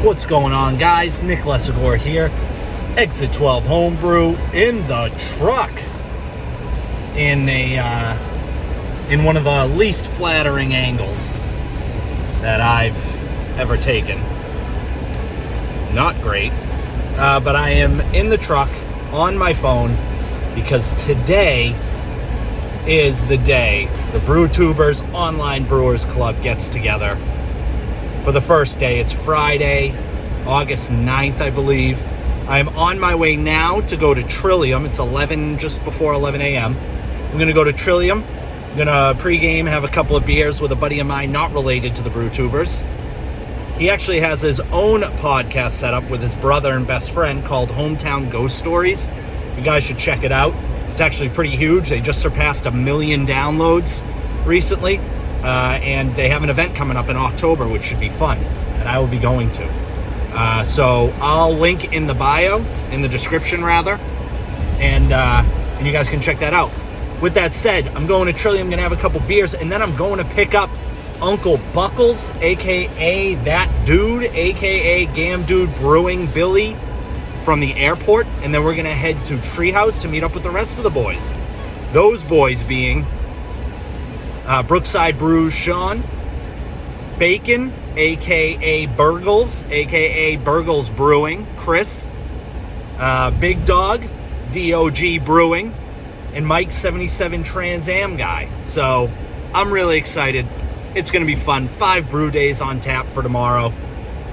What's going on, guys? Nick Lesagore here. Exit 12 Homebrew in the truck. In one of the least flattering angles that I've ever taken. Not great, but I am in the truck on my phone because today is the day the Brewtubers Online Brewers Club gets together. For the first day, it's Friday, August 9th, I believe. I'm on my way now to go to Trillium. It's just before 11 a.m. I'm going to go to Trillium. I'm going to pregame, have a couple of beers with a buddy of mine not related to the Brewtubers. He actually has his own podcast set up with his brother and best friend called Hometown Ghost Stories. You guys should check it out. It's actually pretty huge. They just surpassed 1 million downloads recently. And they have an event coming up in October, which should be fun, and I will be going to. So I'll link in the bio, in the description rather, and you guys can check that out. With that said, I'm going to Trillium, I'm going to have a couple beers, and then I'm going to pick up Uncle Buckles, a.k.a. That Dude, a.k.a. Gam Dude Brewing Billy from the airport, and then we're going to head to Treehouse to meet up with the rest of the boys. Those boys being Brookside Brews Sean, Bacon, a.k.a. Burgles, a.k.a. Burgles Brewing, Chris, Big Dog, DOG Brewing, and Mike 77 Trans Am guy. So I'm really excited. It's going to be fun. 5 brew days on tap for tomorrow,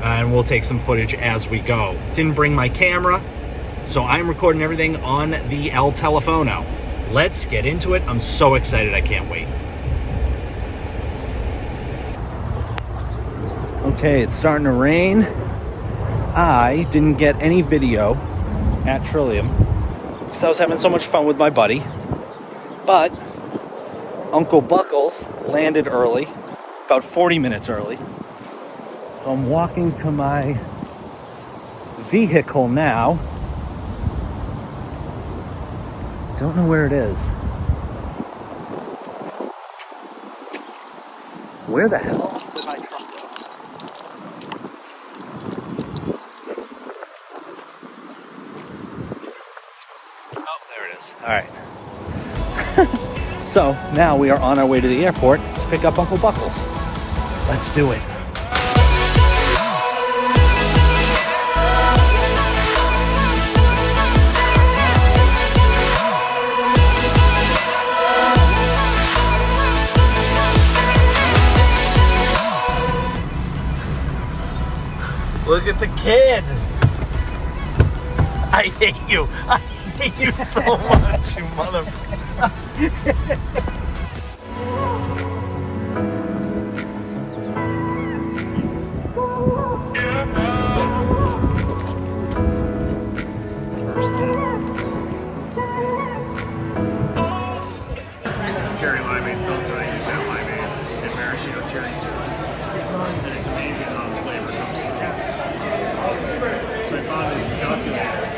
and we'll take some footage as we go. Didn't bring my camera, so I'm recording everything on the El Telefono. Let's get into it. I'm so excited. I can't wait. Okay, it's starting to rain. I didn't get any video at Trillium because I was having so much fun with my buddy. But Uncle Buckles landed early, about 40 minutes early. So I'm walking to my vehicle now. Don't know where it is. Where the hell did my truck go? Oh, there it is. All right. So now we are on our way to the airport to pick up Uncle Buckles. Let's do it. Look at the kid. I hate you. I hate you so much, you motherfucker. Cherry limeade seltzer, I use that limeade and maraschino cherry syrup. And it's amazing how the flavor comes through. So I found this calculator.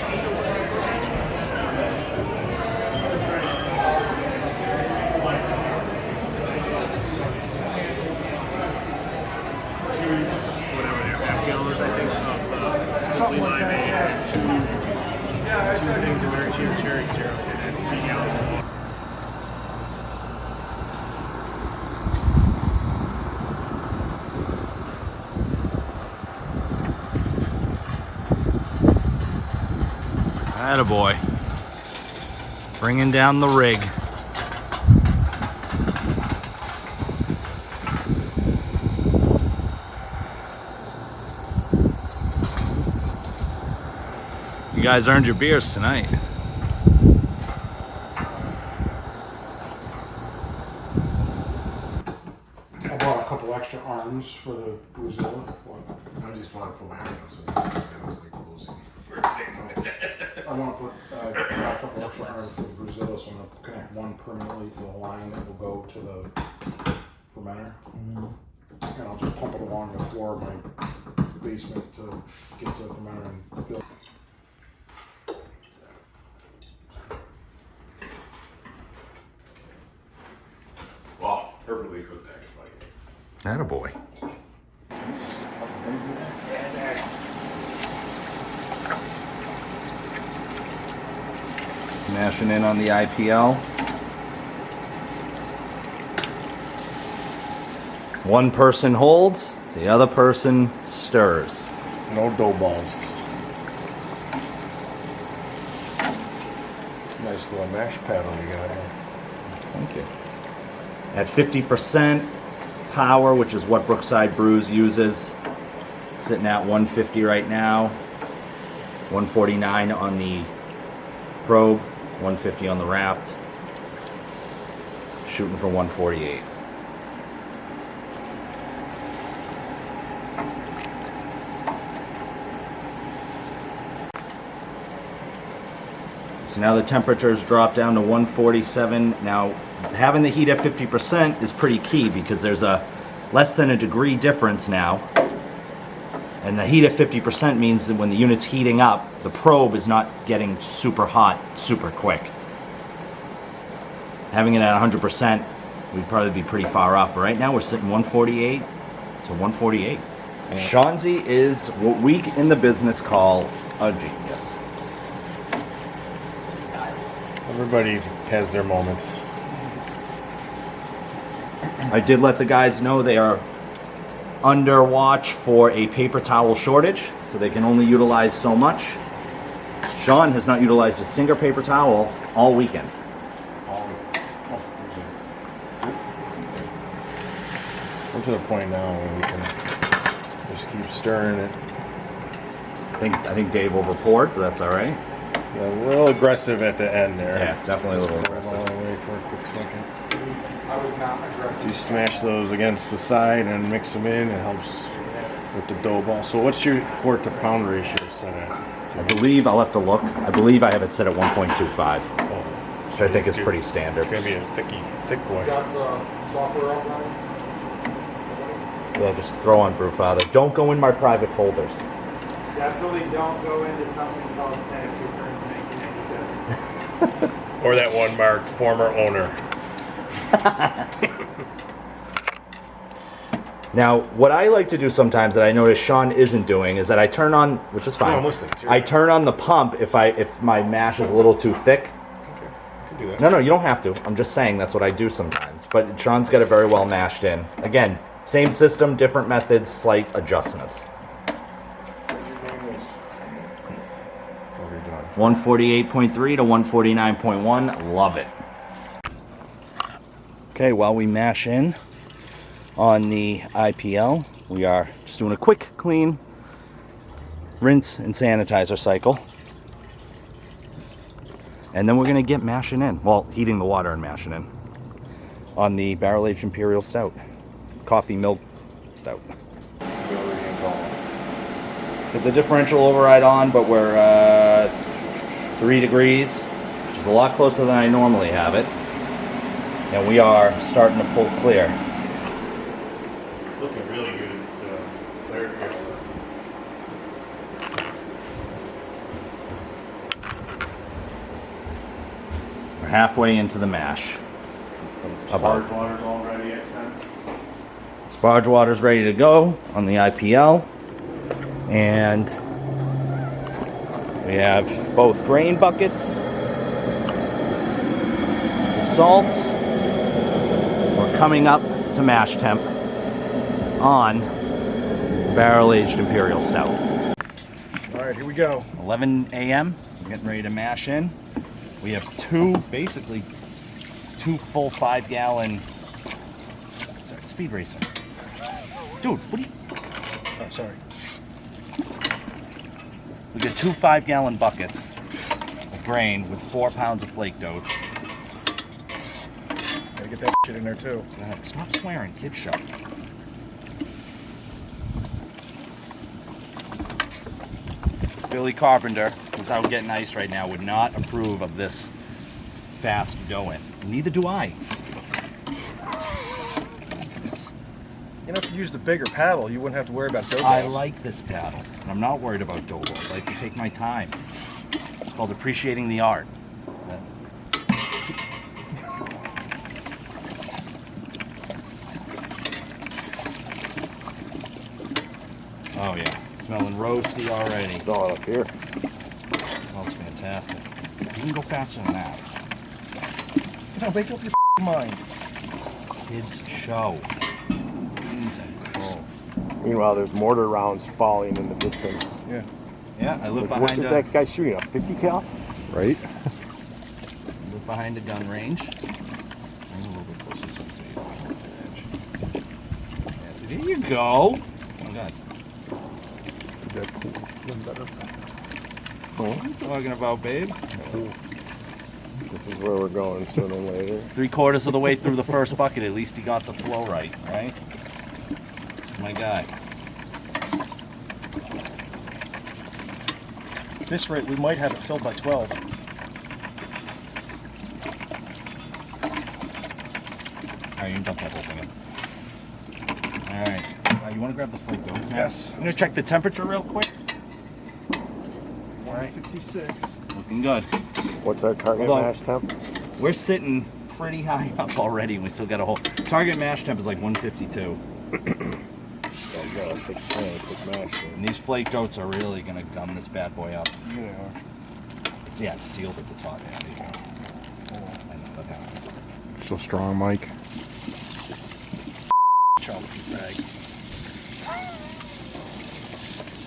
Whatever they're, half gallons, I think, of simply limeade and two things of maraschino cherry syrup and then 3 gallons of water. Attaboy. Bringing down the rig. You guys earned your beers tonight. I bought a couple extra arms for the Brazil. I just want to put my hand on something. I was like, closing. I want to put a couple couple extra arms for the Brazil, so I'm gonna connect one permanently to the line that will go to the fermenter. And I'll just pump it along the floor of my basement to get to the fermenter and fill. Well, perfectly cooked eggs, buddy. Attaboy. Mashing in on the IPL. One person holds, the other person stirs. No dough balls. It's a nice little mash paddle you got here. Thank you. At 50% power, which is what Brookside Brews uses, sitting at 150 right now, 149 on the probe, 150 on the wrapped, shooting for 148. So now the temperature's dropped down to 147. Now, having the heat at 50% is pretty key because there's a less than a degree difference now. And the heat at 50% means that when the unit's heating up, the probe is not getting super hot super quick. Having it at 100%, we'd probably be pretty far off. But right now we're sitting 148 to 148. Shanzi is what we in the business call a genius. Everybody has their moments. I did let the guys know they are under watch for a paper towel shortage, so they can only utilize so much. Sean has not utilized a single paper towel all weekend. We're to the point now where we can just keep stirring it. I think Dave will report, but that's all right. Yeah, a little aggressive at the end there. Yeah, definitely a little Just hold aggressive. all the way for a quick second. I was not aggressive. You smash those against the side and mix them in. It helps with the dough ball. So what's your quart to pound ratio set at? I believe, I'll have to look, I believe I have it set at 1.25, Oh, which I think is pretty standard. It's gonna be a thick boy. Got the software up now? Yeah, just throw on Brewfather. Don't go in my private folders. Definitely don't go into something called Tax Returns 1997. Or that one marked former owner. Now, what I like to do sometimes that I notice Sean isn't doing is that I turn on, which is fine. No, I'm listening. I turn on the pump if my mash is a little too thick. Okay, I can do that. No, you don't have to. I'm just saying that's what I do sometimes. But Sean's got it very well mashed in. Again, same system, different methods, slight adjustments. 148.3 to 149.1. Love it. Okay, while we mash in on the IPL, we are just doing a quick clean rinse and sanitizer cycle. And then we're going to get mashing in. Well, heating the water and mashing in on the barrel-aged Imperial Stout. Coffee Milk Stout. Get the differential override on, but we're 3 degrees, which is a lot closer than I normally have it. And we are starting to pull clear. It's looking really good. Clear here. We're halfway into the mash. Sparge water's all ready at 10. Sparge water's ready to go on the IPL. And we have both grain buckets, the salts. We're coming up to mash temp on barrel-aged Imperial Stout. All right, here we go. 11 a.m. We're getting ready to mash in. We have basically two full 5-gallon speed racer. Dude, what are you? Oh, sorry. We got 2 5-gallon buckets of grain with 4 pounds of flaked oats. Gotta get that shit in there too. God, stop swearing, kid show. Billy Carpenter, who's out getting ice right now, would not approve of this fast going. Neither do I. You know, if you used a bigger paddle, you wouldn't have to worry about dough balls. I like this paddle, and I'm not worried about dough balls. I like to take my time. It's called appreciating the art. Oh yeah, smelling roasty already. Smell it up here. Smells fantastic. You can go faster than that. No, make up your mind. Kids show. Kings and crow. Meanwhile, there's mortar rounds falling in the distance. Yeah. Yeah, I live What behind is a that guy shooting? A 50 cal? Right? live behind a gun range. I'm a little bit closer so you can see. Yeah, so there you go. Oh god. What are you talking about, babe? This is where we're going sooner or later. 3/4 of the way through the first bucket, at least he got the flow right, right? That's my guy. At this rate, we might have it filled by 12. Alright, you can dump that whole thing in. Alright. You want to grab the flake dough? Yes. I'm going to check the temperature real quick. Alright. 56. Looking good. What's our target Although- mash temp? We're sitting pretty high up already, and we still got a whole... Target mash temp is like 152. So we got a thick mash. And these flake oats are really going to gum this bad boy up. Yeah. Yeah, it's sealed at the top. Yeah, there you go. I know, okay. So strong, Mike. Chocolate bag.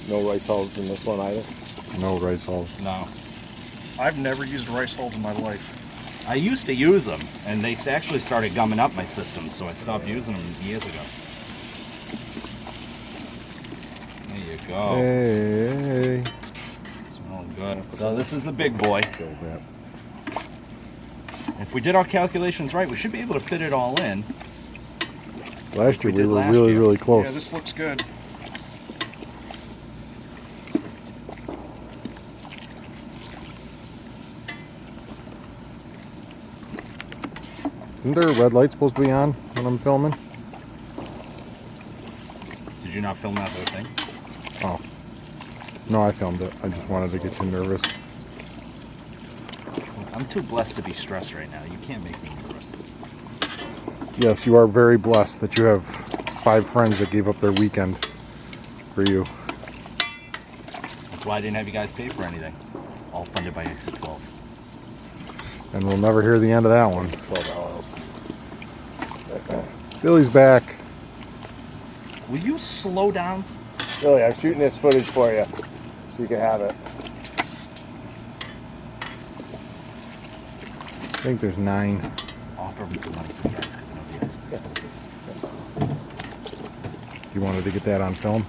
No rice hulls in this one either. No rice hulls. No. I've never used rice hulls in my life. I used to use them, and they actually started gumming up my system, so I stopped using them years ago. There you go. Hey. Smelling good. So this is the big boy. So that. If we did our calculations right, we should be able to fit it all in. Last year we did were last really, year. really close. Yeah, this looks good. Isn't there a red light supposed to be on when I'm filming? Did you not film that whole thing? Oh. No, I filmed it. I just wanted to get you nervous. I'm too blessed to be stressed right now. You can't make me nervous. Yes, you are very blessed that you have 5 friends that gave up their weekend for you. That's why I didn't have you guys pay for anything. All funded by Exit 12. And we'll never hear the end of that one. $12. Billy's back. Will you slow down? Billy, I'm shooting this footage for you so you can have it. I think there's 9. Offer me the money for the ice, because I know the ice is expensive. You wanted to get that on film?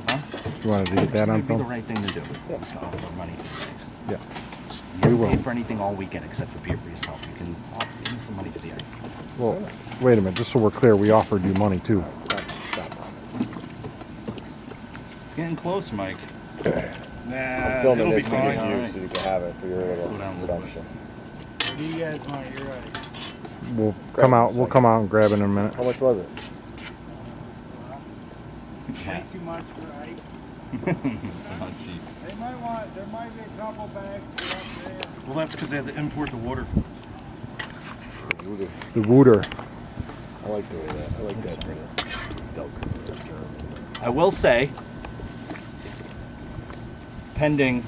Huh? You wanted to get that on It'd be the film? right thing to do. Is to offer money for the ice. Yeah. You We don't pay will. for anything all weekend except for beer for yourself. You can give me some money for the ice. Well, wait a minute. Just so we're clear, we offered you money too. Stop. It's getting close, Mike. Nah, I'm filming it'll be this for you fine. so you can have it for your little Slow down a little production. What do you guys want? You're right. We'll Grab come it out. in a We'll second. come out and grab it in a minute. How much was it? Yeah. Too much for ice. It's not cheap. There might be a couple bags for up there. Well, that's because they had to import the water. The Wooter. I like the way that. I like that. Delk. I will say, pending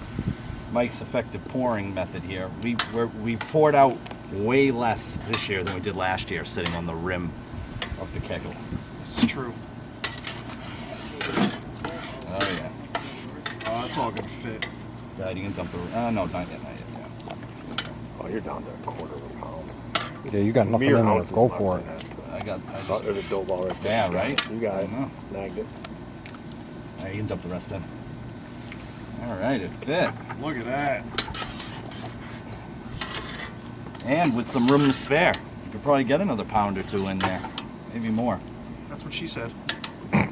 Mike's effective pouring method here, we poured out way less this year than we did last year, sitting on the rim of the kegel. This is true. Oh yeah. Oh, that's all gonna fit. Yeah, you can dump the. No, not yet. Yeah. Oh, you're down to a quarter of a pound. Yeah, you got nothing Mere in there. ounces Go left for in it. that. I There's a dough ball right there. Yeah, You got right? it. You got it. I know. Snagged it. Alright, you can dump the rest in. Alright, it fit. Look at that. And with some room to spare. You could probably get another pound or two in there. Maybe more. That's what she said. That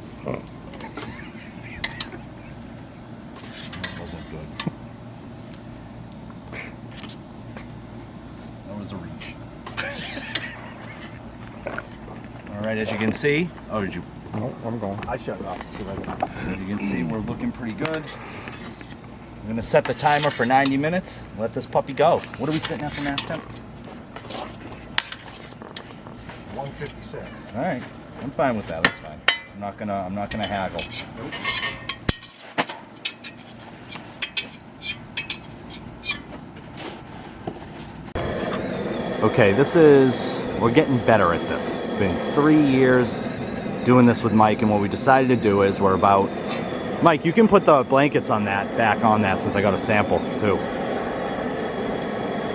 wasn't good. That was a reach. All right, as you can see, oh, did you? No, I'm going. I shut it off. As you can see, we're looking pretty good. I'm gonna set the timer for 90 minutes. Let this puppy go. What are we sitting at for mash temp? 156. All right, I'm fine with that. That's fine. I'm not gonna haggle. Nope. Okay, we're getting better at this. It's been 3 years doing this with Mike, and what we decided to do is Mike, you can put the blankets on that, back on that, since I got a sample too.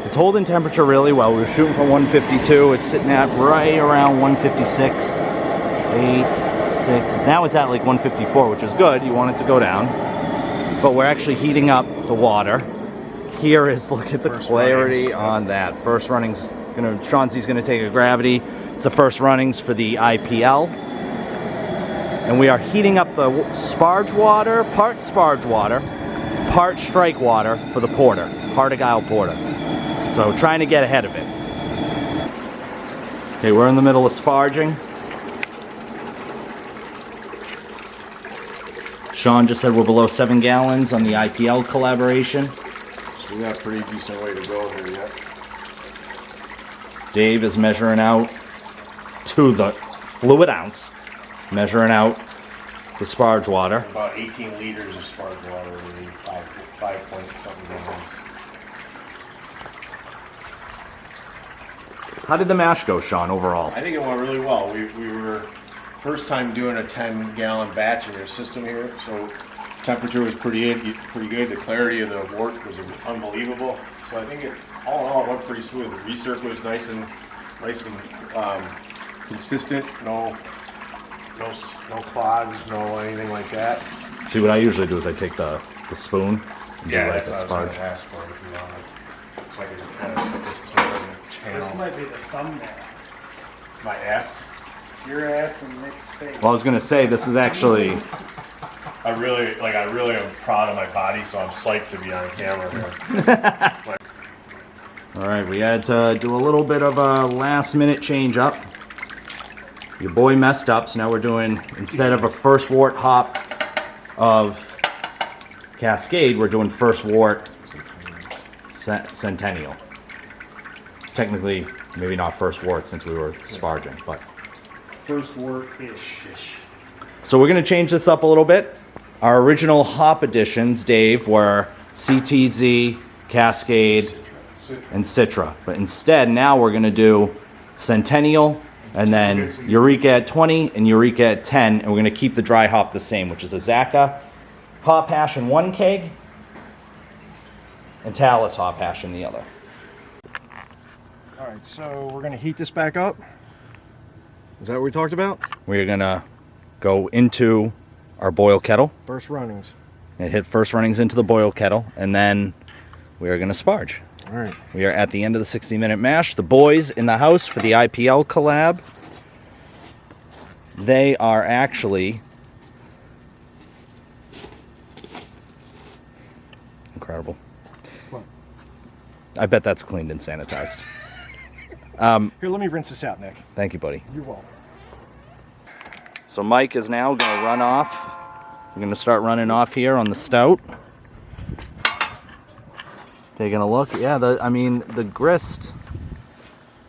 It's holding temperature really well. We were shooting for 152. It's sitting at right around 156, 6. Now it's at like 154, which is good. You want it to go down. But we're actually heating up the water. Here is, look at the clarity on that. First runnings, Chauncey's gonna take a gravity. It's the first runnings for the IPL. And we are heating up the sparge water, part sparge water, part strike water for the porter, Partigyle Porter. So trying to get ahead of it. Okay, we're in the middle of sparging. Sean just said we're below 7 gallons on the IPL collaboration. So we got a pretty decent way to go here yet. Dave is measuring out to the fluid ounce, measuring out the sparge water. About 18 liters of sparge water, maybe 5 point something gallons. How did the mash go, Sean, overall? I think it went really well. We were first time doing a 10-gallon batch in your system here, so temperature was pretty good. The clarity of the wort was unbelievable. So I think all in all it went pretty smooth. The recirc was nice and consistent. No clogs, no anything like that. See, what I usually do is I take the spoon and Yeah, do like that's the what I was going sparge. to ask for. If you want it. So I can just kind of set this so it doesn't channel. This might be the thumbnail. My S. Your ass and Nick's face. Well, I was gonna say this is actually I really am proud of my body, so I'm psyched to be on camera here. all right. We had to do a little bit of a last-minute change up. Your boy messed up, so now we're doing, instead of a first wort hop of Cascade, we're doing first wort Centennial. Technically, maybe not first wort since we were sparging, but. First wort-ish. So we're gonna change this up a little bit. Our original hop additions, Dave, were CTZ, Cascade, and Citra. But instead, now we're gonna do Centennial, and then Eureka at 20 and Eureka at 10, and we're gonna keep the dry hop the same, which is a Zacca hop hash in one keg, and Talus hop hash in the other. All right, so we're gonna heat this back up. Is that what we talked about? We're gonna go into our boil kettle First runnings. and hit first runnings into the boil kettle, and then we are gonna sparge. All right. We are at the end of the 60-minute mash. The boys in the house for the IPL collab, they are actually incredible. What? I bet that's cleaned and sanitized. Here, let me rinse this out, Nick. Thank you, buddy. You're welcome. So Mike is now going to run off. We're going to start running off here on the stout. Taking a look. Yeah, the grist,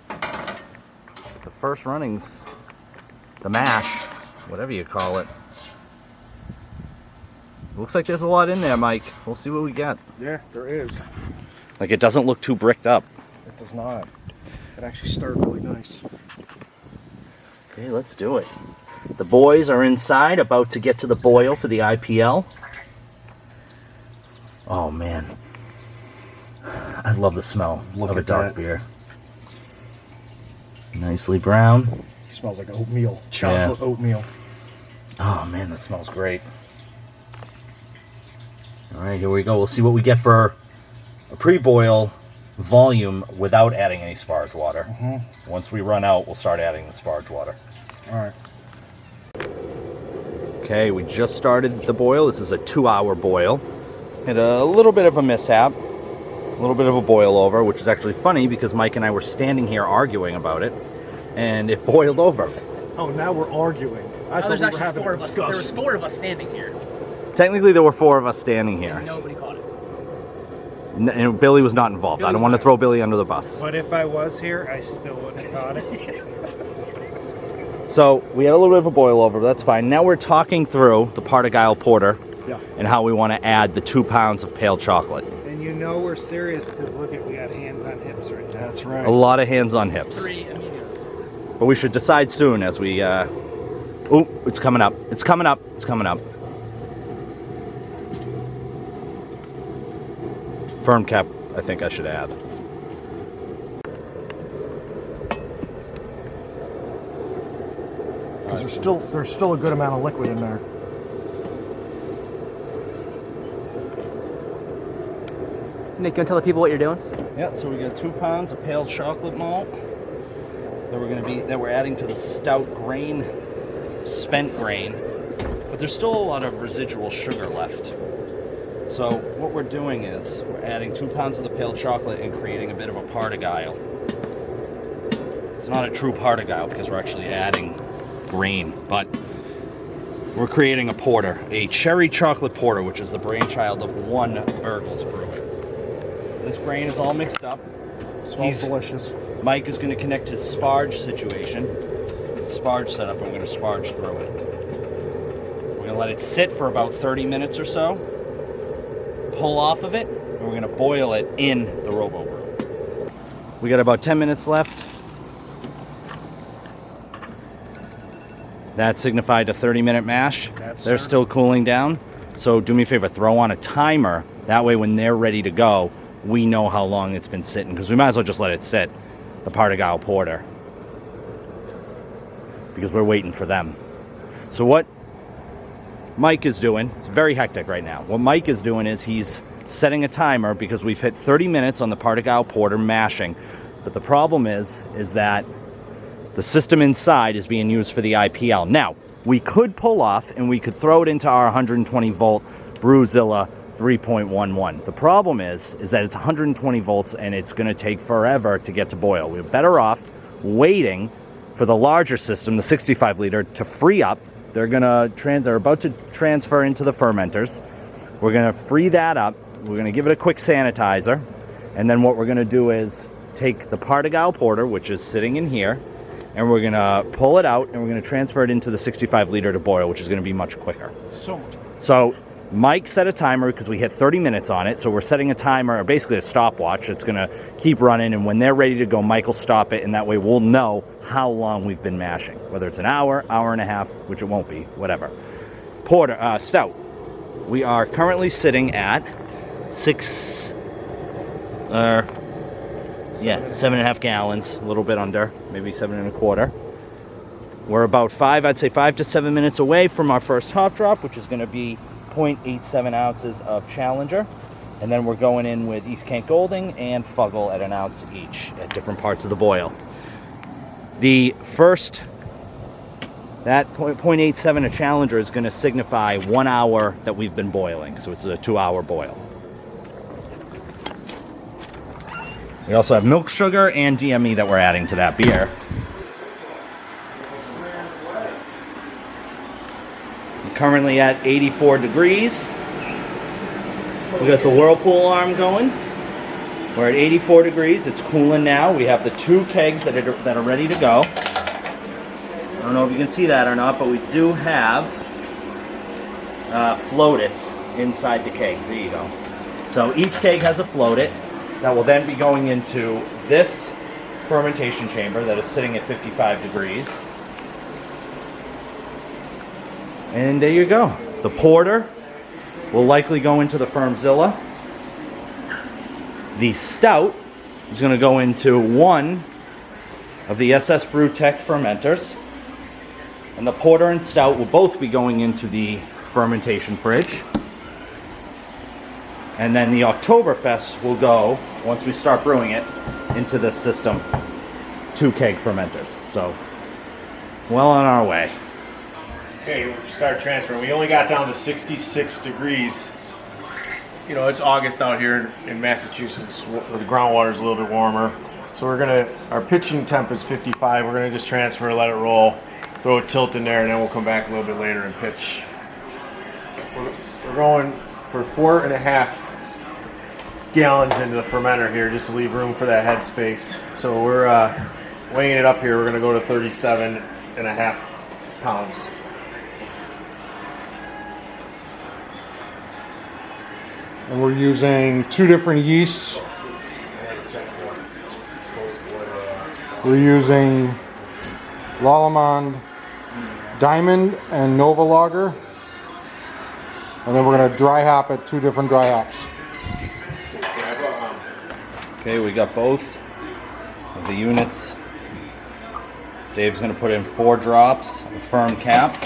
the first runnings, the mash, whatever you call it. Looks like there's a lot in there, Mike. We'll see what we get. Yeah, there is. Like, it doesn't look too bricked up. It does not. It actually started really nice. Okay, let's do it. The boys are inside, about to get to the boil for the IPL. Oh, man. I love the smell Look of a at dark that. beer. Nicely brown. It smells like oatmeal. Chocolate oatmeal. Oh, man, that smells great. All right, here we go. We'll see what we get for a pre-boil volume without adding any sparge water. Once we run out, we'll start adding the sparge water. All right. Okay, we just started the boil. This is a 2-hour boil. Had a little bit of a mishap. A little bit of a boil over, which is actually funny because Mike and I were standing here arguing about it, and it boiled over. Oh, now we're arguing. I thought There's we were actually having four a of us. discussion. There was 4 of us standing here. Technically, there were 4 of us standing here. And nobody caught it. And Billy was not involved. I don't want to throw Billy under the bus. But if I was here, I still wouldn't have caught it. So we had a little bit of a boil over, but that's fine. Now we're talking through the Partigyle Porter and how we want to add the 2 pounds of pale chocolate. And you know we're serious because look at, we got hands on hips right now. That's right. A lot of hands on hips. 3 immediately. But we should decide soon as we... Oh, it's coming up. It's coming up. It's coming up. Firm cap, I think I should add. Because there's still a good amount of liquid in there. Nick, you want to tell the people what you're doing? Yeah, so we got 2 pounds of pale chocolate malt that we're adding to the stout grain, spent grain, but there's still a lot of residual sugar left. So what we're doing is we're adding 2 pounds of the pale chocolate and creating a bit of a partigyle. It's not a true partigyle because we're actually adding grain, but we're creating a porter, a cherry chocolate porter, which is the brainchild of one Burgles Brewing. This grain is all mixed up. Smells delicious. Mike is going to connect his sparge situation, his sparge setup, and we're going to sparge through it. We're going to let it sit for about 30 minutes or so, pull off of it, and we're going to boil it in the Robo Brew. We got about 10 minutes left. That signified a 30-minute mash. They're still cooling down. So do me a favor, throw on a timer. That way when they're ready to go, we know how long it's been sitting, because we might as well just let it sit, the Partigyle Porter, because we're waiting for them. So what Mike is doing, it's very hectic right now. What Mike is doing is he's setting a timer because we've hit 30 minutes on the Partigyle Porter mashing. But the problem is that the system inside is being used for the IPL. Now, we could pull off and we could throw it into our 120 volt Brewzilla 3.11. The problem is that it's 120 volts and it's going to take forever to get to boil. We're better off waiting for the larger system, the 65 liter, to free up. They're about to transfer into the fermenters. We're going to free that up. We're going to give it a quick sanitizer. And then what we're going to do is take the Partigyle Porter, which is sitting in here, and we're going to pull it out and we're going to transfer it into the 65 liter to boil, which is going to be much quicker. So much. So Mike set a timer because we hit 30 minutes on it. So we're setting a timer, or basically a stopwatch. It's going to keep running, and when they're ready to go, Mike will stop it, and that way we'll know how long we've been mashing, whether it's an hour, hour and a half, which it won't be, whatever. Porter, stout. We are currently sitting at 7.5 gallons, a little bit under, maybe 7.25. We're about 5 to 7 minutes away from our first hop drop, which is going to be 0.87 ounces of Challenger. And then we're going in with East Kent Golding and Fuggle at 1 ounce each at different parts of the boil. The first, that 0.87 of Challenger is going to signify 1 hour that we've been boiling. So it's a 2-hour boil. We also have milk sugar and DME that we're adding to that beer. We're currently at 84 degrees. We got the Whirlpool arm going. We're at 84 degrees. It's cooling now. We have the 2 kegs that are ready to go. I don't know if you can see that or not, but we do have floatits inside the kegs. There you go. So each keg has a floatit that will then be going into this fermentation chamber that is sitting at 55 degrees. And there you go. The porter will likely go into the Firmzilla. The stout is going to go into one of the SS Brewtech fermenters. And the porter and stout will both be going into the fermentation fridge. And then the Octoberfest will go, once we start brewing it, into this system, 2 keg fermenters. So, well on our way. Okay, we'll start transferring. We only got down to 66 degrees you know, it's August out here in Massachusetts, where the groundwater is a little bit warmer. So our pitching temp is 55. We're gonna just transfer, let it roll, throw a tilt in there, and then we'll come back a little bit later and pitch. We're going for 4.5 gallons into the fermenter here, just to leave room for that head space. So we're weighing it up here. We're gonna go to 37.5 pounds. And we're using 2 different yeasts. We're using Lallemand Diamond and Nova Lager. And then we're going to dry hop at 2 different dry hops. Okay, we got both of the units. Dave's going to put in 4 drops, a firm cap.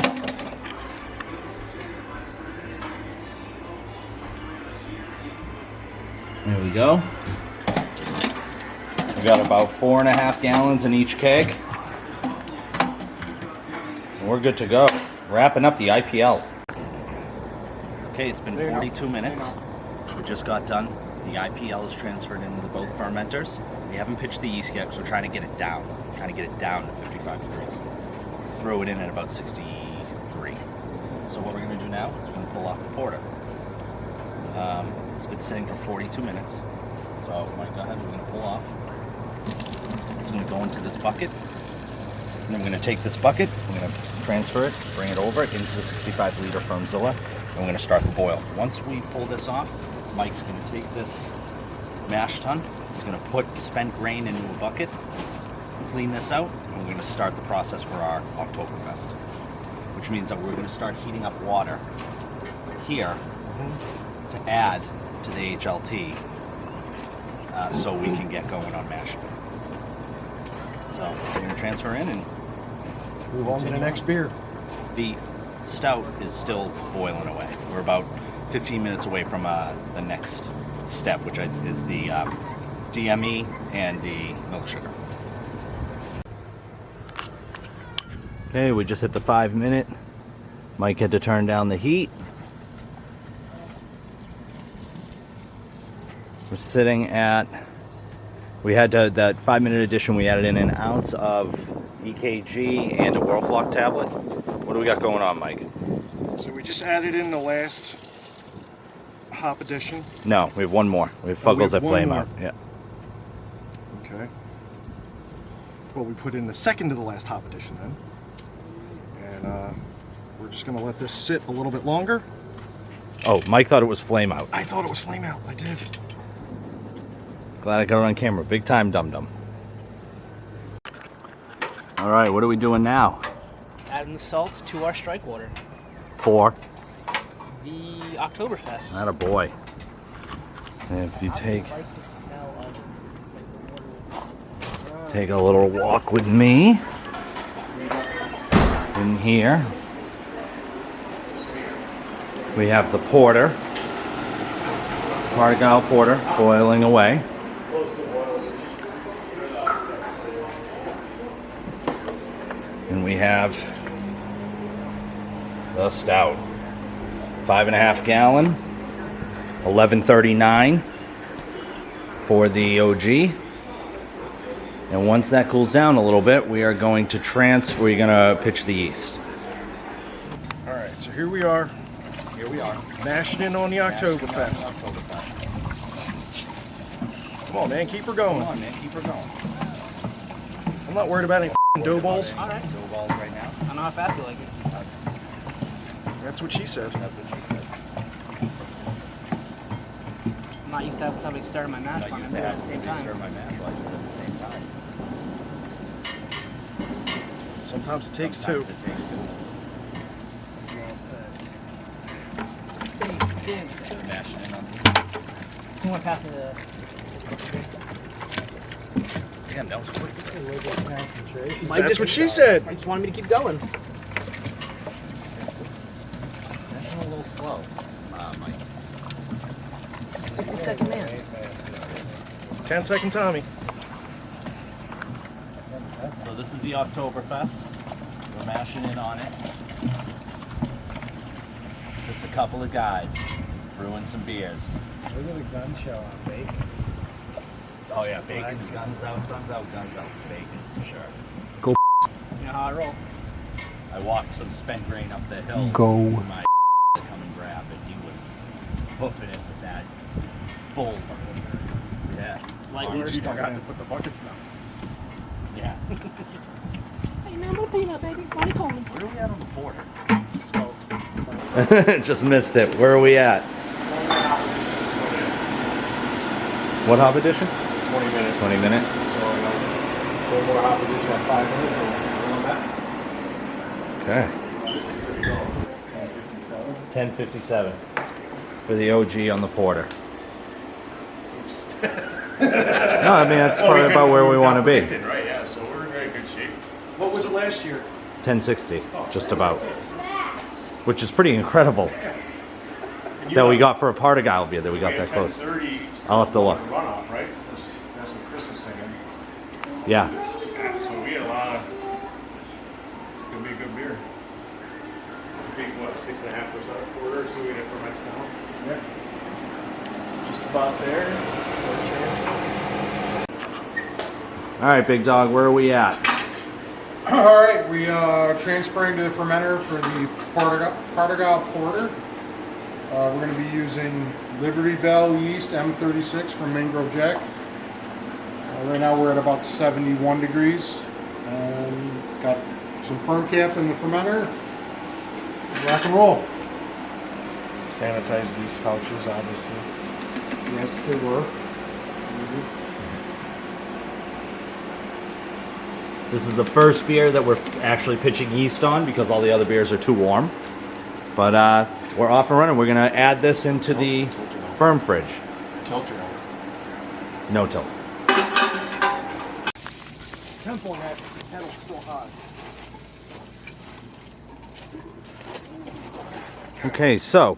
There we go. We got about 4.5 gallons in each keg. And we're good to go. Wrapping up the IPL. Okay, it's been 42 minutes. We just got done. The IPL is transferred into both fermenters. We haven't pitched the yeast yet because we're trying to get it down. Trying to get it down to 55 degrees. Throw it in at about 63. So what we're going to do now is we're going to pull off the porter. It's been sitting for 42 minutes. So Mike, go ahead. We're going to pull off. It's going to go into this bucket. And then we're going to take this bucket. We're going to transfer it, bring it over into the 65 liter Firmzilla. And we're going to start the boil. Once we pull this off, Mike's going to take this mash tun. He's going to put spent grain into a bucket, clean this out, and we're going to start the process for our Octoberfest. Which means that we're going to start heating up water here to add to the HLT so we can get going on mashing. So we're going to transfer in and Move on to the next beer. The stout is still boiling away. We're about 15 minutes away from the next step, which is the DME and the milk sugar. Okay, we just hit the 5-minute. Mike had to turn down the heat. We're sitting at, we had to, that 5-minute addition, we added in an ounce of EKG and a Whirlflock tablet. What do we got going on, Mike? So we just added in the last hop addition. No, we have one more. We have Fuggles that flame out. Yeah. Okay. Well, we put in the second to the last hop addition then. And we're just going to let this sit a little bit longer. Oh, Mike thought it was flame out. I thought it was flame out. I did. Glad I got it on camera. Big time dum-dum. All right, what are we doing now? Adding the salts to our strike water. 4. The Octoberfest. Not a boy. And if you take a little walk with me in here, we have the porter, Partigyle Porter, boiling away. And we have the stout, 5.5 gallon, 11.39 for the OG. And once that cools down a little bit, we are going to we're gonna pitch the yeast. All right, so here we are. Here we are. Mashing in on the Octoberfest. Come on, man, keep her going. Come on, man, keep her going. I'm not worried about any f***ing dough balls. All right. Dough balls right now. I don't know how fast you like it. That's what she said. That's what she said. I'm not used to having somebody stir my mash on and at the same time. Stir my mash while I do it at the same time. Sometimes it takes two. Sometimes it takes two. Mashing in on You want to pass me the... Damn, that was quick. Mike That's just- what she said. Mike just wanted me to keep going. Mashing a little slow, Mike. 60-second man. 10-second Tommy. So this is the Octoberfest. We're mashing in on it. Just a couple of guys. brewing some beers. Look at the gun show on bacon. Oh yeah, bacon. Guns out, sun's out, guns out. Bacon, for sure. Go. You know how I roll. I walked some spent grain up the hill. Go. My to come and grab it. He was hoofing it with that full. Yeah. Light You worst. forgot to put the buckets down. Yeah. Hey man, what peanut baby? Why you calling? Where are we at on the border? So, Just missed it. Where are we at? What hop edition? 20 minutes. 20 minute. So, one more hop edition at 5 minutes, and we're on that. Okay. 10:57 for the OG on the porter. No, I mean that's probably about where we want to be. Right, yeah, so we're in very good shape. What was it last year? 1060, just about. Which is pretty incredible that we got for a Partigyle beer that we got that close. I'll have to look. Runoff, right? That's some Christmas singing. Yeah. So we had a lot of. It's gonna be a good beer. Big what, 6.5% quarter, so we had it for next down. Yeah. Just about there. All right, big dog, where are we at? All right, we are transferring to the fermenter for the Partigyle Porter. We're going to be using Liberty Bell yeast M36 from Mangrove Jack. Right now we're at about 71 degrees. Got some firm cap in the fermenter. Rock and roll. Sanitize these pouches, obviously. Yes, they were. This is the first beer that we're actually pitching yeast on because all the other beers are too warm. But we're off and running. We're going to add this into the firm fridge. Tilt your No tilt. Tempo on that pedal's still hot. Okay, so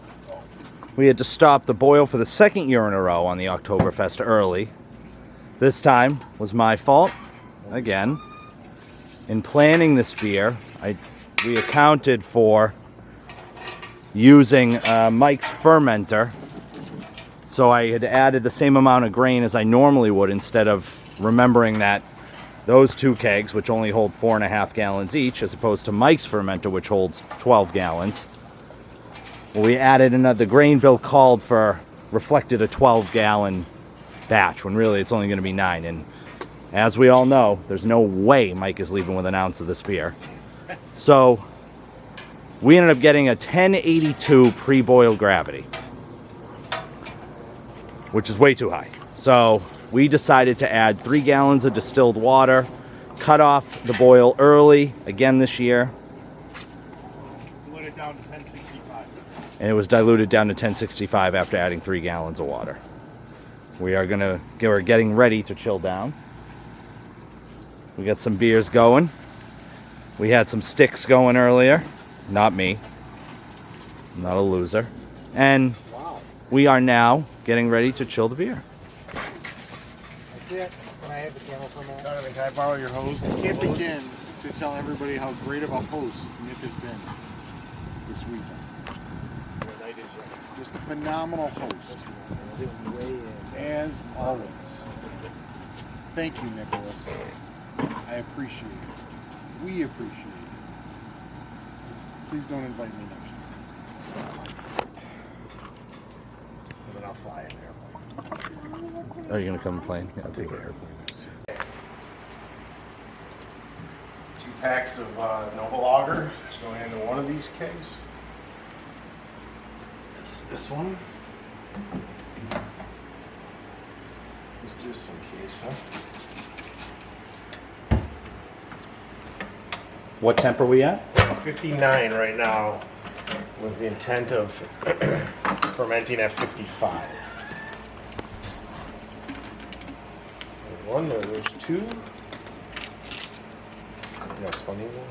we had to stop the boil for the second year in a row on the Octoberfest early. This time was my fault, again. In planning this beer, we accounted for using Mike's fermenter. So I had added the same amount of grain as I normally would instead of remembering that those two kegs, which only hold 4.5 gallons each, as opposed to Mike's fermenter, which holds 12 gallons. Well, we added the grain bill called for, reflected a 12-gallon batch, when really it's only going to be 9. And as we all know, there's no way Mike is leaving with an ounce of this beer. So we ended up getting a 1082 pre-boil gravity, which is way too high. So we decided to add 3 gallons of distilled water, cut off the boil early, again this year. Dilute it down to 1065. And it was diluted down to 1065 after adding 3 gallons of water. We're getting ready to chill down. We got some beers going. We had some sticks going earlier. Not me. I'm not a loser. And we are now getting ready to chill the beer. That's it. Can I have the camera for a minute? Donovan, can I borrow your hose? I can't begin to tell everybody how great of a host Nick has been this weekend. Just a phenomenal host, as always. Thank you, Nicholas. I appreciate it. We appreciate it. Please don't invite me next year. And then I'll fly in there. Are you going to come and play? Yeah, I'll take it. 2 packs of Nova Lager. Just going into one of these kegs. This one. Just in case, huh? What temp are we at? 59 right now, with the intent of fermenting at 55. There's one, there's 2. Yeah, spawning one.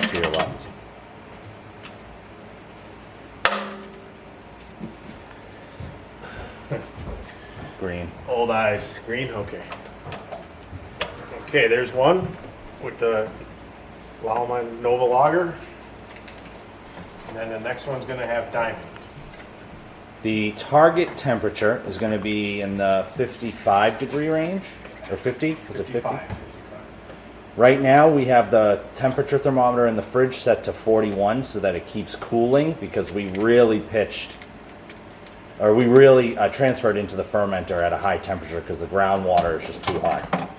To your left. Green. Old eyes, green, okay. Okay, there's one with the Lama Nova Lager. And then the next one's gonna have diamond. The target temperature is going to be in the 55 degree range, or 50? Is it 50? 55. Right now we have the temperature thermometer in the fridge set to 41 so that it keeps cooling, because we really transferred into the fermenter at a high temperature because the groundwater is just too hot.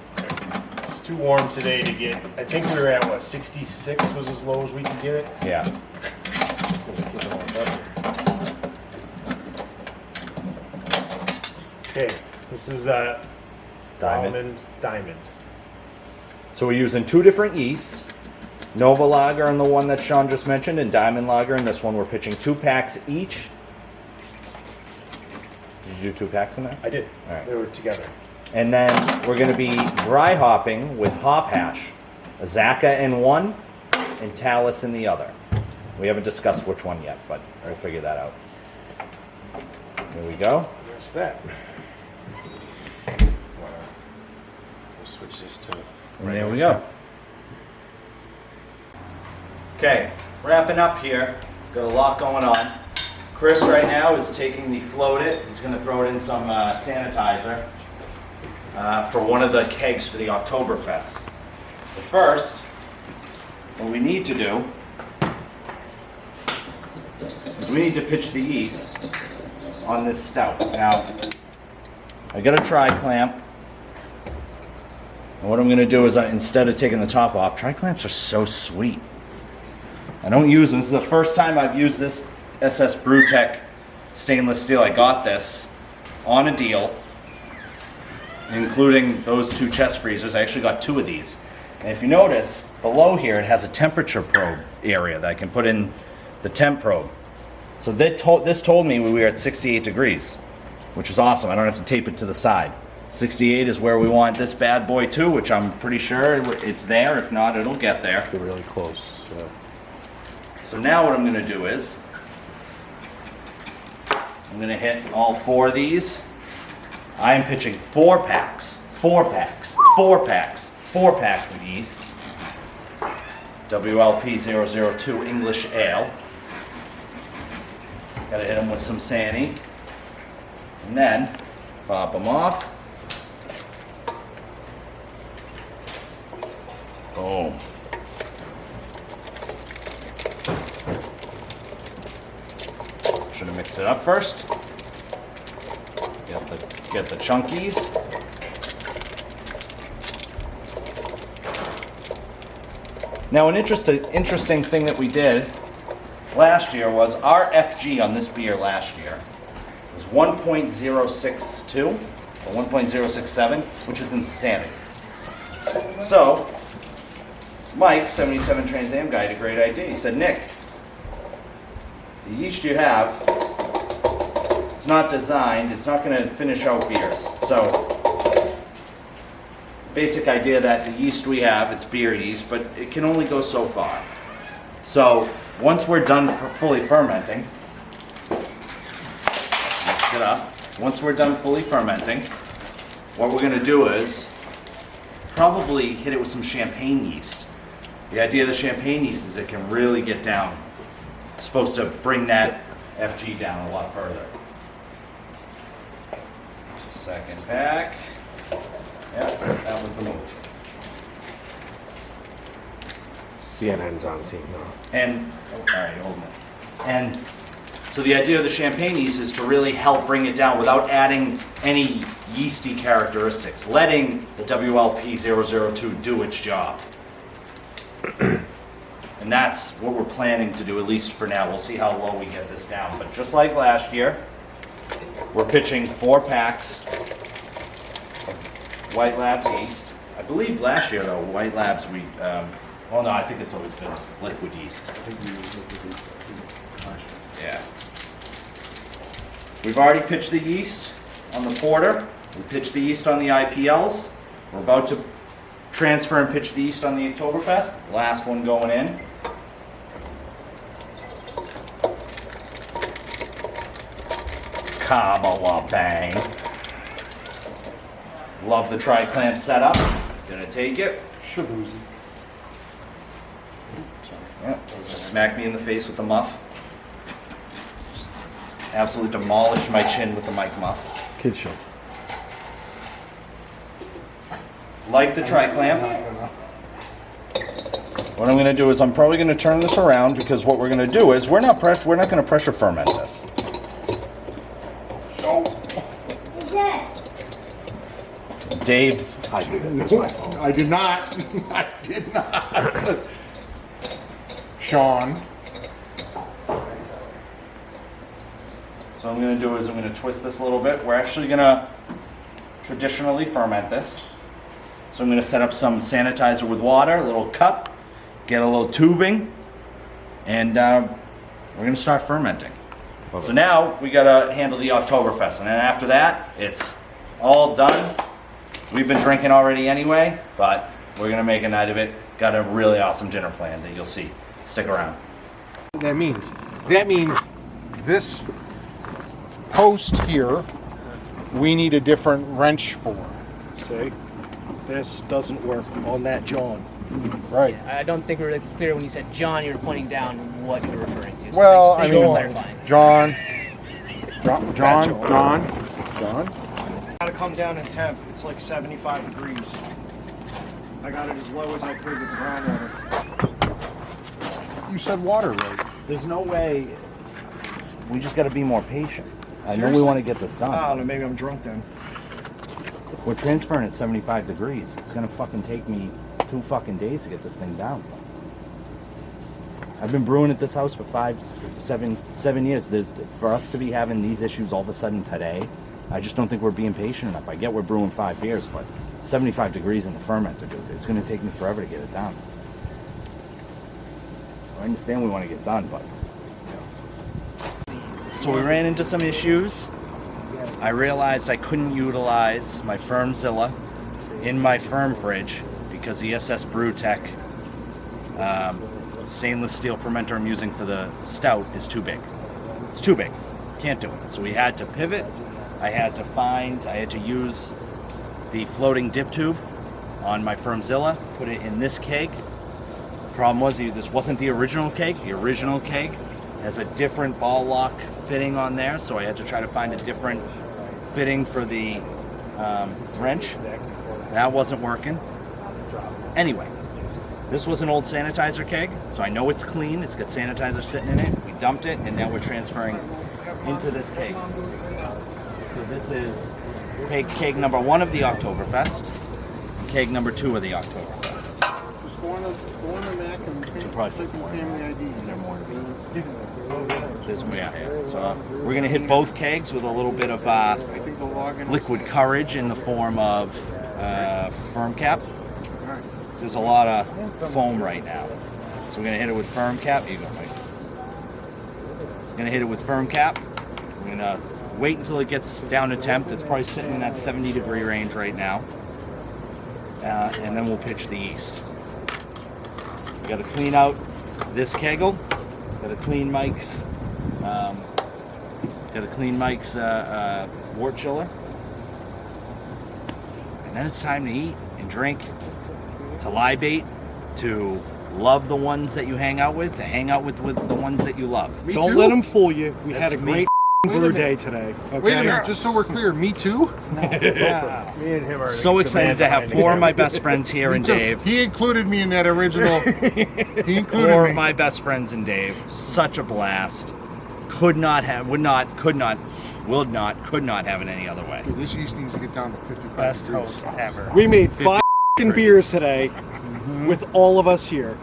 It's too warm today to get, I think we were at what, 66 was as low as we could get it? Yeah. This thing's getting all better. Okay, this is Diamond. almond diamond. So we're using two different yeasts, Nova Lager and the one that Sean just mentioned, and Diamond Lager, and this one we're pitching 2 packs each. Did you do 2 packs in that? I did. All right. They were together. And then we're going to be dry hopping with hop hash, Azaka in one and Talus in the other. We haven't discussed which one yet, but we'll figure that out. Here we go. There's that. We'll switch this to. And there we go. Okay, wrapping up here. Got a lot going on. Chris right now is taking the float it. He's going to throw it in some sanitizer for one of the kegs for the Octoberfest. But first, what we need to do is we need to pitch the yeast on this stout. Now, I got a tri-clamp. And what I'm going to do is, instead of taking the top off, tri-clamps are so sweet. I don't use them. This is the first time I've used this SS Brewtech stainless steel. I got this on a deal, including those 2 chest freezers. I actually got 2 of these. And if you notice, below here it has a temperature probe area that I can put in the temp probe. So this told me we were at 68 degrees, which is awesome. I don't have to tape it to the side. 68 is where we want this bad boy to, which I'm pretty sure it's there. If not, it'll get there. They're really close. So now what I'm going to do is, I'm going to hit all 4 of these. I am pitching 4 packs, 4 packs, 4 packs, 4 packs of yeast. WLP 002 English Ale. Got to hit them with some Sani. And then, pop them off. Boom. Should have mixed it up first. Get the chunkies. Now, an interesting thing that we did last year was our FG on this beer last year was 1.062 or 1.067, which is insanity. So, Mike, 77 Trans Am guy, had a great idea. He said, Nick, the yeast you have, it's not designed, it's not going to finish out beers. So, basic idea that the yeast we have, it's beer yeast, but it can only go so far. So, once we're done fully fermenting, mix it up. Once we're done fully fermenting, what we're going to do is probably hit it with some champagne yeast. The idea of the champagne yeast is it can really get down. It's supposed to bring that FG down a lot further. Second pack. Yeah, that was the move. CNN's on scene now. And, all right, hold on. And so the idea of the champagne yeast is to really help bring it down without adding any yeasty characteristics, letting the WLP 002 do its job. And that's what we're planning to do, at least for now. We'll see how low we get this down. But just like last year, we're pitching 4 packs of White Labs yeast. I believe last year, though, White Labs, well, no, I think it's always been liquid yeast. I think we used liquid yeast last year. Yeah. We've already pitched the yeast on the porter. We pitched the yeast on the IPLs. We're about to transfer and pitch the yeast on the Octoberfest. Last one going in. Kabawabang. Love the tri-clamp setup. Gonna take it. Shaboozy. Yep. Just smack me in the face with the muff. Just Absolutely demolished my chin with the mic muff. Kid show. Like the tri-clam. What I'm going to do is I'm probably going to turn this around because what we're going to do is we're not going to pressure ferment this. Dave, I did not. I did not. Sean. So what I'm going to do is I'm going to twist this a little bit. We're actually going to traditionally ferment this. So I'm going to set up some sanitizer with water, a little cup, get a little tubing, and we're going to start fermenting. So now we got to handle the Octoberfest, and then after that, it's all done. We've been drinking already anyway, but we're going to make a night of it. Got a really awesome dinner planned that you'll see. Stick around. That means this post here, we need a different wrench for. See, this doesn't work on that John. Right. I don't think we were really clear when you said John, you were pointing down what you were referring to. So Well, thanks I mean, for clarifying. John. Gotta come down in temp. It's like 75 degrees. I got it as low as I could with the groundwater. You said water, right? There's no way. We just got to be more patient. I know we Seriously? want to get this done. I don't know, maybe I'm drunk then. We're transferring at 75 degrees. It's gonna fucking take me 2 fucking days to get this thing down. I've been brewing at this house for 7 years. For us to be having these issues all of a sudden today, I just don't think we're being patient enough. I get we're brewing 5 beers, but 75 degrees in the fermenter, dude. It's gonna take me forever to get it down. I understand we want to get done, but. So we ran into some issues. I realized I couldn't utilize my FermZilla in my firm fridge because the SS Brewtech stainless steel fermenter I'm using for the stout is too big. It's too big. Can't do it. So we had to pivot. I had to use the floating dip tube on my FermZilla, put it in this keg. The problem was this wasn't the original keg. The original keg has a different ball lock fitting on there, so I had to try to find a different fitting for the wrench. That wasn't working. Anyway, this was an old sanitizer keg, so I know it's clean. It's got sanitizer sitting in it. We dumped it, and now we're transferring into this keg. So this is keg number 1 of the Oktoberfest, and keg number 2 of the Oktoberfest. Just go on the Mac and Probably type in family ID. Is there more to be? There's more out here. So we're going to hit both kegs with a little bit of I think the login. liquid courage in the form of firm cap. There's a lot of foam right now. So we're going to hit it with firm cap. Here you go, Mike. Going to hit it with firm cap. We're going to wait until it gets down to temp. It's probably sitting in that 70 degree range right now. And then we'll pitch the yeast. We got to clean out this kegel. Got to clean Mike's. Wort chiller. And then it's time to eat and drink, to libate, to love the ones that you hang out with, to hang out with the ones that you love. Don't let them fool you. We That's had a me. great brew day today. Okay? Wait a minute, just so we're clear, me too? Yeah. Me and him are So excited to have 4 of my best friends here and Dave. He included me in that original. He included 4 me. of my best friends and Dave. Such a blast. Could not have it any other way. Dude, this yeast needs to get down to 55 Best degrees. host ever. We made 5 beers today with all of us here.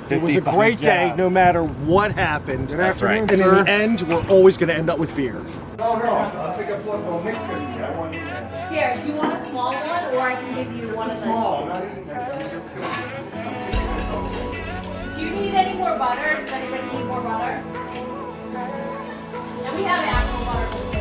It was a 55, great day, yeah. no matter what happened. Good That's right. afternoon, And in sir. the end, we're always going to end up with beer. No, I'll take a plug. No, mix it. I want you to. Here, do you want a small one, or I can give you one of the... Small, not even. I'm just gonna. Do you need any more butter? Does anybody need more butter? And we have apple butter.